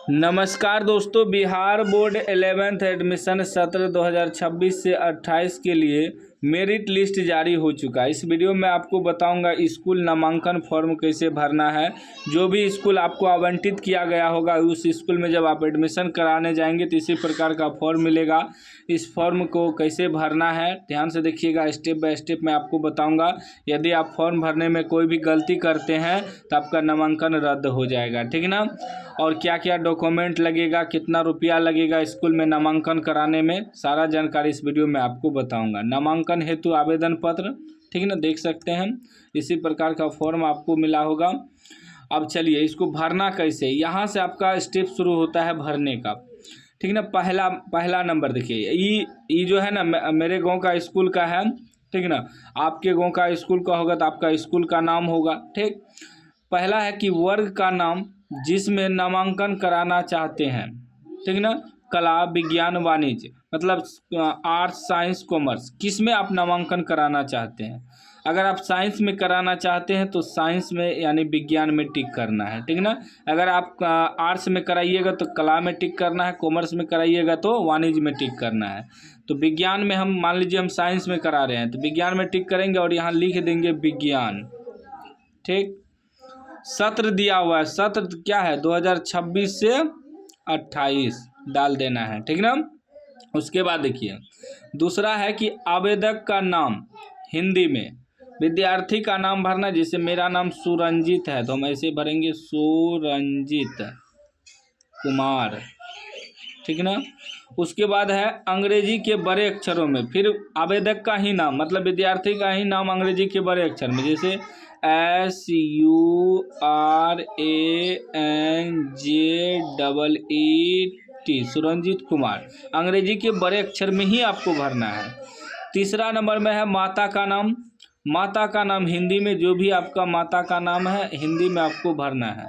नमस्कार दोस्तों, Bihar board 11th admission सत्र 2026 से 28 के लिए मेरिट लिस्ट जारी हो चुका है। इस वीडियो में आपको बताऊंगा स्कूल नामांकन फॉर्म कैसे भरना है। जो भी स्कूल आपको आवंटित किया गया होगा उस स्कूल में जब आप एडमिशन कराने जाएंगे तो इसी प्रकार का फॉर्म मिलेगा। इस फॉर्म को कैसे भरना है ध्यान से देखिएगा, स्टेप बाय स्टेप मैं आपको बताऊंगा। यदि आप फॉर्म भरने में कोई भी गलती करते हैं तो आपका नामांकन रद्द हो जाएगा, ठीक ना। और क्या क्या डॉक्यूमेंट लगेगा, कितना रुपया लगेगा स्कूल में नामांकन कराने में, सारा जानकारी इस वीडियो में आपको बताऊंगा। नामांकन हेतु आवेदन पत्र, ठीक ना, देख सकते हैं इसी प्रकार का फॉर्म आपको मिला होगा। अब चलिए इसको भरना कैसे, यहाँ से आपका स्टेप शुरू होता है भरने का, ठीक ना। पहला नंबर देखिए, ई जो है ना मेरे गांव का स्कूल का है, ठीक ना। आपके गांव का स्कूल का होगा तो आपका स्कूल का नाम होगा, ठीक। पहला है कि वर्ग का नाम जिसमें नामांकन कराना चाहते हैं, ठीक ना। कला, विज्ञान, वाणिज्य मतलब आर्ट्स, साइंस, कॉमर्स, किस में आप नामांकन कराना चाहते हैं। अगर आप साइंस में कराना चाहते हैं तो साइंस में यानी विज्ञान में टिक करना है, ठीक ना। अगर आप आर्ट्स में कराइएगा तो कला में टिक करना है, कॉमर्स में कराइएगा तो वाणिज्य में टिक करना है। तो विज्ञान में हम मान लीजिए हम साइंस में करा रहे हैं तो विज्ञान में टिक करेंगे और यहाँ लिख देंगे विज्ञान, ठीक। सत्र दिया हुआ है, सत्र क्या है 2026 से 28 डाल देना है, ठीक ना। उसके बाद देखिए दूसरा है कि आवेदक का नाम हिंदी में, विद्यार्थी का नाम भरना। जैसे मेरा नाम सुरंजित है तो हम ऐसे भरेंगे सुरंजित कुमार, ठीक ना। उसके बाद है अंग्रेजी के बड़े अक्षरों में, फिर आवेदक का ही नाम मतलब विद्यार्थी का ही नाम अंग्रेजी के बड़े अक्षर में, जैसे SURANJEET सुरंजित कुमार, अंग्रेजी के बड़े अक्षर में ही आपको भरना है। तीसरा नंबर में है माता का नाम, माता का नाम हिंदी में, जो भी आपका माता का नाम है हिंदी में आपको भरना है।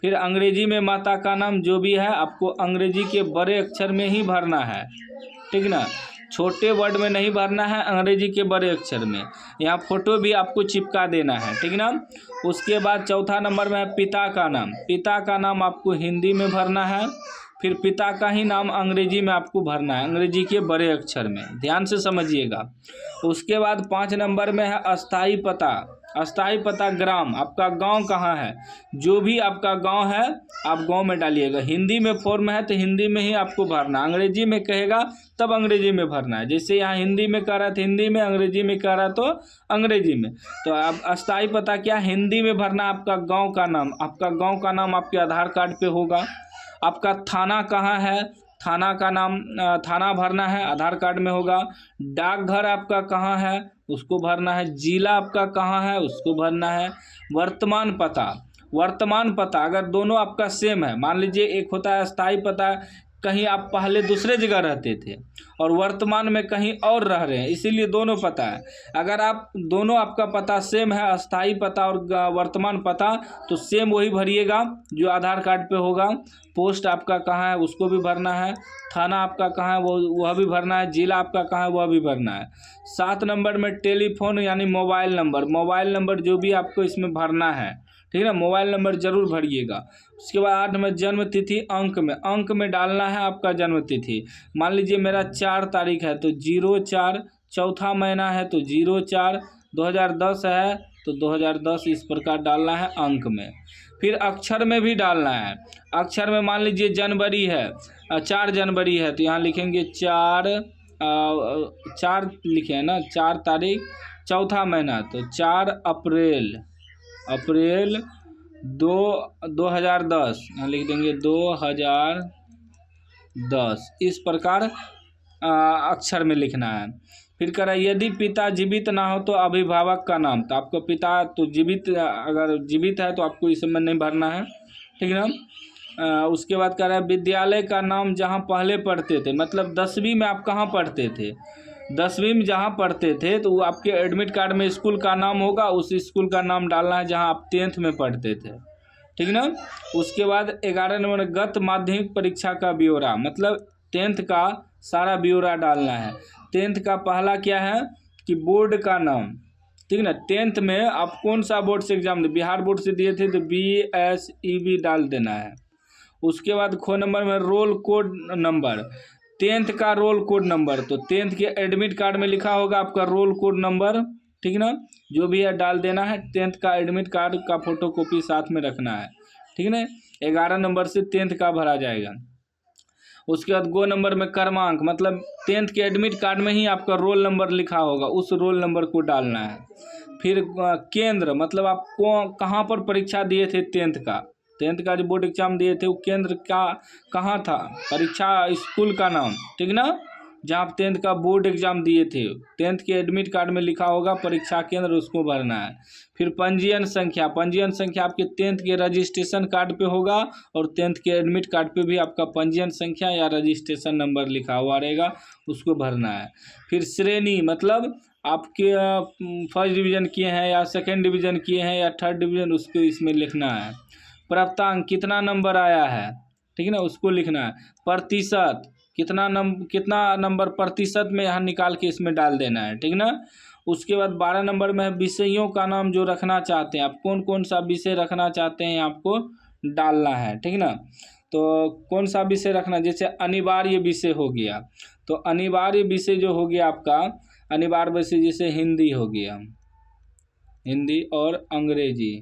फिर अंग्रेजी में माता का नाम जो भी है आपको अंग्रेजी के बड़े अक्षर में ही भरना है, ठीक ना। छोटे वर्ड में नहीं भरना है, अंग्रेजी के बड़े अक्षर में। यहाँ फोटो भी आपको चिपका देना है, ठीक ना। उसके बाद चौथा नंबर में है पिता का नाम, पिता का नाम आपको हिंदी में भरना है, फिर पिता का ही नाम अंग्रेजी में आपको भरना है, अंग्रेजी के बड़े अक्षर में, ध्यान से समझिएगा। उसके बाद 5 नंबर में है अस्थाई पता, अस्थाई पता ग्राम, आपका गांव कहाँ है, जो भी आपका गांव है आप गांव में डालिएगा। हिंदी में फॉर्म है तो हिंदी में ही आपको भरना, अंग्रेजी में कहेगा तब अंग्रेजी में भरना है। जैसे यहाँ हिंदी में कह रहा था हिंदी में, अंग्रेजी में कह रहा तो अंग्रेजी में। तो आप अस्थाई पता क्या हिंदी में भरना, आपका गाँव का नाम, आपका गाँव का नाम आपके आधार कार्ड पे होगा। आपका थाना कहाँ है, थाना का नाम थाना भरना है, आधार कार्ड में होगा। डाकघर आपका कहाँ है उसको भरना है, जिला आपका कहाँ है उसको भरना है। वर्तमान पता, वर्तमान पता अगर दोनों आपका सेम है, मान लीजिए एक होता है अस्थाई पता, कहीं आप पहले दूसरे जगह रहते थे और वर्तमान में कहीं और रह रहे हैं, इसीलिए दोनों पता है। अगर आप दोनों आपका पता सेम है, अस्थाई पता और वर्तमान पता, तो सेम वही भरिएगा जो आधार कार्ड पे होगा। पोस्ट आपका कहाँ है उसको भी भरना है, थाना आपका कहाँ है वह भी भरना है, जिला आपका कहाँ है वह भी भरना है। 7 नंबर में टेलीफोन यानी मोबाइल नंबर, मोबाइल नंबर जो भी आपको इसमें भरना है, ठीक है ना, मोबाइल नंबर जरूर भरिएगा। उसके बाद 8 में जन्म तिथि, अंक में डालना है आपका जन्म तिथि। मान लीजिए मेरा 4 तारीख है तो 04, चौथा महीना है तो 04, 2010 है तो 2010 इस प्रकार डालना है अंक में। फिर अक्षर में भी डालना है, अक्षर में मान लीजिए जनवरी है 4 जनवरी है तो यहाँ लिखेंगे 4 लिखे हैं ना, 4 तारीख, चौथा महीना तो 4 अप्रैल, अप्रैल 2010 यहाँ लिख देंगे 2010, इस प्रकार अक्षर में लिखना है। फिर कह रहा है यदि पिता जीवित ना हो तो अभिभावक का नाम, तो आपको पिता तो जीवित, अगर जीवित है तो आपको इस समय नहीं भरना है, ठीक है ना। उसके बाद कह रहा है विद्यालय का नाम जहाँ पहले पढ़ते थे, मतलब 10वीं में आप कहाँ पढ़ते थे, 10वीं में जहाँ पढ़ते थे तो वो आपके एडमिट कार्ड में स्कूल का नाम होगा, उस स्कूल का नाम डालना है जहाँ आप 10th में पढ़ते थे, ठीक ना। उसके बाद 11 नंबर गत माध्यमिक परीक्षा का ब्यौरा, मतलब 10th का सारा ब्यौरा डालना है। 10th का पहला क्या है कि बोर्ड का नाम, ठीक ना। 10th में आप कौन सा बोर्ड से एग्जाम दे, बिहार बोर्ड से दिए थे तो BSEB डाल देना है। उसके बाद ख नंबर में रोल कोड नंबर, 10th का रोल कोड नंबर, तो 10th के एडमिट कार्ड में लिखा होगा आपका रोल कोड नंबर, ठीक ना, जो भी है डाल देना है। 10th का एडमिट कार्ड का फोटो कॉपी साथ में रखना है, ठीक ना। 11 नंबर से 10th का भरा जाएगा। उसके बाद गो नंबर में क्रमांक, मतलब 10th के एडमिट कार्ड में ही आपका रोल नंबर लिखा होगा, उस रोल नंबर को डालना है। फिर केंद्र, मतलब आपको कहाँ पर परीक्षा दिए थे 10th का जो बोर्ड एग्जाम दिए थे वो केंद्र का कहाँ था, परीक्षा स्कूल का नाम, ठीक ना, जहाँ आप 10th का बोर्ड एग्जाम दिए थे 10th के एडमिट कार्ड में लिखा होगा परीक्षा केंद्र, उसको भरना है। फिर पंजीयन संख्या आपके 10th के रजिस्ट्रेशन कार्ड पे होगा और 10th के एडमिट कार्ड पे भी आपका पंजीयन संख्या या रजिस्ट्रेशन नंबर लिखा हुआ रहेगा, उसको भरना है। फिर श्रेणी, मतलब आपके फर्स्ट डिवीज़न किए हैं या सेकेंड डिवीज़न किए हैं या थर्ड डिवीज़न, उसको इसमें लिखना है। प्राप्तांक, कितना नंबर आया है, ठीक है ना, उसको लिखना है। प्रतिशत, कितना नंबर प्रतिशत में यहाँ निकाल के इसमें डाल देना है, ठीक ना। उसके बाद 12 नंबर में है विषयों का नाम जो रखना चाहते हैं आप, कौन कौन सा विषय रखना चाहते हैं आपको डालना है, ठीक ना। तो कौन सा विषय रखना, जैसे अनिवार्य विषय हो गया, तो अनिवार्य विषय जो हो गया आपका, अनिवार्य विषय जैसे हिंदी हो गया, हिंदी और अंग्रेजी,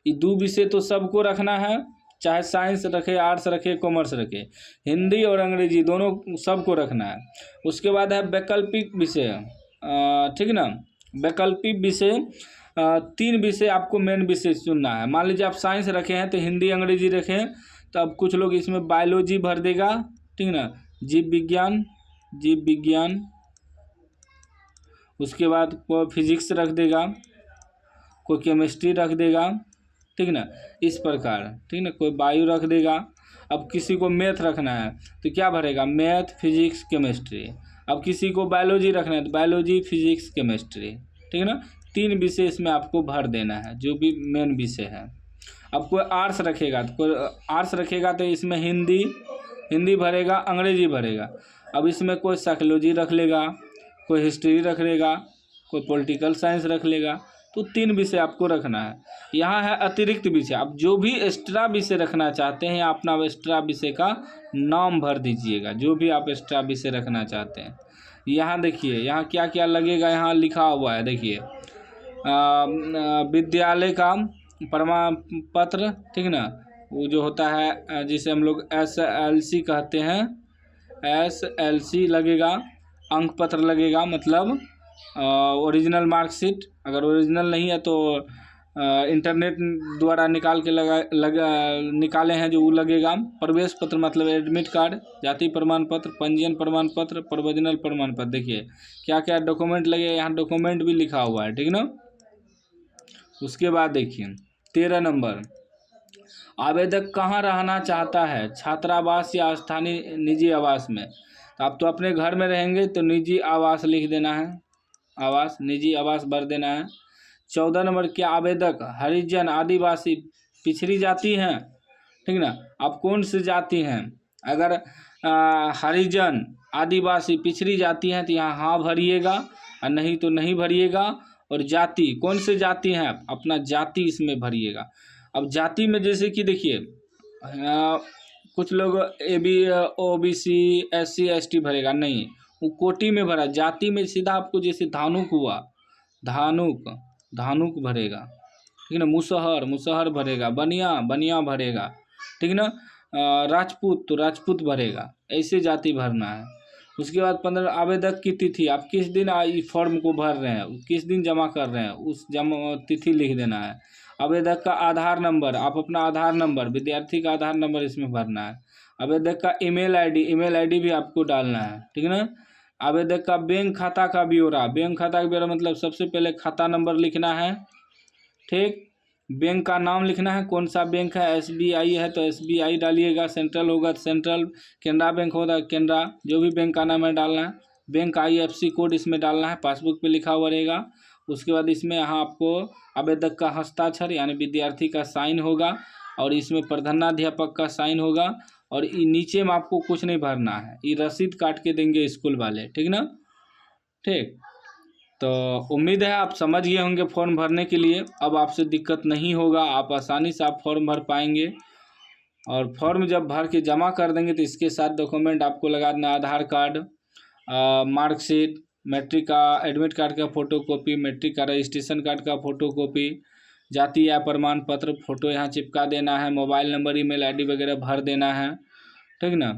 ये 2 विषय तो सबको रखना है, चाहे साइंस रखे, आर्ट्स रखे, कॉमर्स रखे, हिंदी और अंग्रेजी दोनों सबको रखना है। उसके बाद है वैकल्पिक विषय, ठीक ना, वैकल्पिक विषय 3 विषय आपको मेन विषय चुनना है। मान लीजिए आप साइंस रखे हैं तो हिंदी अंग्रेजी रखें, तो अब कुछ लोग इसमें बायोलॉजी भर देगा, ठीक ना, जीव विज्ञान, उसके बाद कोई फिजिक्स रख देगा, कोई केमिस्ट्री रख देगा, ठीक ना, इस प्रकार, ठीक ना, कोई बायो रख देगा। अब किसी को मैथ रखना है तो क्या भरेगा, मैथ, फिजिक्स, केमिस्ट्री। अब किसी को बायोलॉजी रखना है तो बायोलॉजी, फिजिक्स, केमिस्ट्री, ठीक है ना। 3 विषय इसमें आपको भर देना है, जो भी मेन विषय है। अब कोई आर्ट्स रखेगा तो इसमें हिंदी भरेगा, अंग्रेजी भरेगा। अब इसमें कोई साइकोलॉजी रख लेगा, कोई हिस्ट्री रख लेगा, कोई पॉलिटिकल साइंस रख लेगा, तो 3 विषय आपको रखना है। यहाँ है अतिरिक्त विषय, आप जो भी एक्स्ट्रा विषय रखना चाहते हैं अपना एक्स्ट्रा विषय का नाम भर दीजिएगा, जो भी आप एक्स्ट्रा विषय रखना चाहते हैं। यहाँ देखिए, यहाँ क्या क्या लगेगा, यहाँ लिखा हुआ है, देखिए विद्यालय का प्रमाण पत्र, ठीक ना, वो जो होता है जिसे हम लोग SLC कहते हैं, SLC लगेगा। अंक पत्र लगेगा, मतलब ओरिजिनल मार्कशीट, अगर ओरिजिनल नहीं है तो इंटरनेट द्वारा निकाल के निकाले हैं जो वो लगेगा। प्रवेश पत्र मतलब एडमिट कार्ड, जाति प्रमाण पत्र, पंजीयन प्रमाण पत्र, प्रवचनल प्रमाण पत्र। देखिए क्या क्या डॉक्यूमेंट लगेगा, यहाँ डॉक्यूमेंट भी लिखा हुआ है, ठीक ना। उसके बाद देखिए 13 नंबर, आवेदक कहाँ रहना चाहता है, छात्रावास या स्थानीय निजी आवास में। तो आप तो अपने घर में रहेंगे तो निजी आवास लिख देना है, आवास, निजी आवास भर देना है। 14 नंबर के आवेदक हरिजन, आदिवासी, पिछड़ी जाति हैं, ठीक ना। आप कौन सी जाति हैं, अगर हरिजन, आदिवासी, पिछड़ी जाति हैं तो यहाँ हाँ भरिएगा और नहीं तो नहीं भरिएगा। और जाति, कौन से जाति हैं आप, अपना जाति इसमें भरिएगा। अब जाति में जैसे कि देखिए कुछ लोग OBC, SC ST भरेगा, नहीं, वो कोटि में भरा। जाति में सीधा आपको जैसे धानुक हुआ, धानुक भरेगा, ठीक है ना। मुसहर भरेगा, बनिया भरेगा, ठीक है ना। राजपूत तो राजपूत भरेगा, ऐसे जाति भरना है। उसके बाद 15 आवेदक की तिथि, आप किस दिन फॉर्म को भर रहे हैं, किस दिन जमा कर रहे हैं, उस तिथि लिख देना है। आवेदक का आधार नंबर, आप अपना आधार नंबर, विद्यार्थी का आधार नंबर इसमें भरना है। आवेदक का ईमेल आईडी भी आपको डालना है, ठीक है ना। आवेदक का बैंक खाता का ब्यौरा, मतलब सबसे पहले खाता नंबर लिखना है, ठीक। बैंक का नाम लिखना है, कौन सा बैंक है, SBI है तो SBI डालिएगा, सेंट्रल होगा तो सेंट्रल, केनरा बैंक होगा केनरा, जो भी बैंक का नाम है डालना है। बैंक IFSC कोड इसमें डालना है, पासबुक पे लिखा हुआ रहेगा। उसके बाद इसमें यहाँ आपको आवेदक का हस्ताक्षर यानी विद्यार्थी का साइन होगा और इसमें प्रधानाध्यापक का साइन होगा। और नीचे में आपको कुछ नहीं भरना है, ये रसीद काट के देंगे स्कूल वाले, ठीक ना, ठीक। तो उम्मीद है आप समझ गए होंगे फॉर्म भरने के लिए। अब आपसे दिक्कत नहीं होगा, आप आसानी से आप फॉर्म भर पाएंगे। और फॉर्म जब भर के जमा कर देंगे तो इसके साथ डॉक्यूमेंट आपको लगा देना, आधार कार्ड, मार्कशीट, मैट्रिक का एडमिट कार्ड का फ़ोटोकॉपी, मैट्रिक का रजिस्ट्रेशन कार्ड का फ़ोटोकॉपी, जाति या प्रमाण पत्र फ़ोटो यहाँ चिपका देना है, मोबाइल नंबर, ईमेल आईडी वगैरह भर देना है, ठीक ना।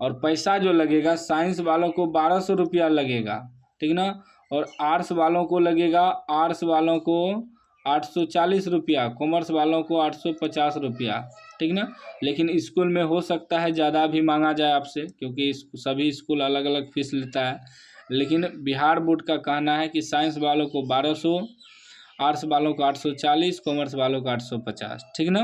और पैसा जो लगेगा, साइंस वालों को 1200 रुपया लगेगा, ठीक ना। और आर्ट्स वालों को लगेगा, आर्ट्स वालों को 840 रुपया, कॉमर्स वालों को 850 रुपया, ठीक ना। लेकिन स्कूल में हो सकता है ज़्यादा भी मांगा जाए आपसे, क्योंकि सभी स्कूल अलग अलग फीस लेता है। लेकिन बिहार बोर्ड का कहना है कि साइंस वालों को 1200, आर्ट्स वालों को 840, कॉमर्स वालों को 850, ठीक ना।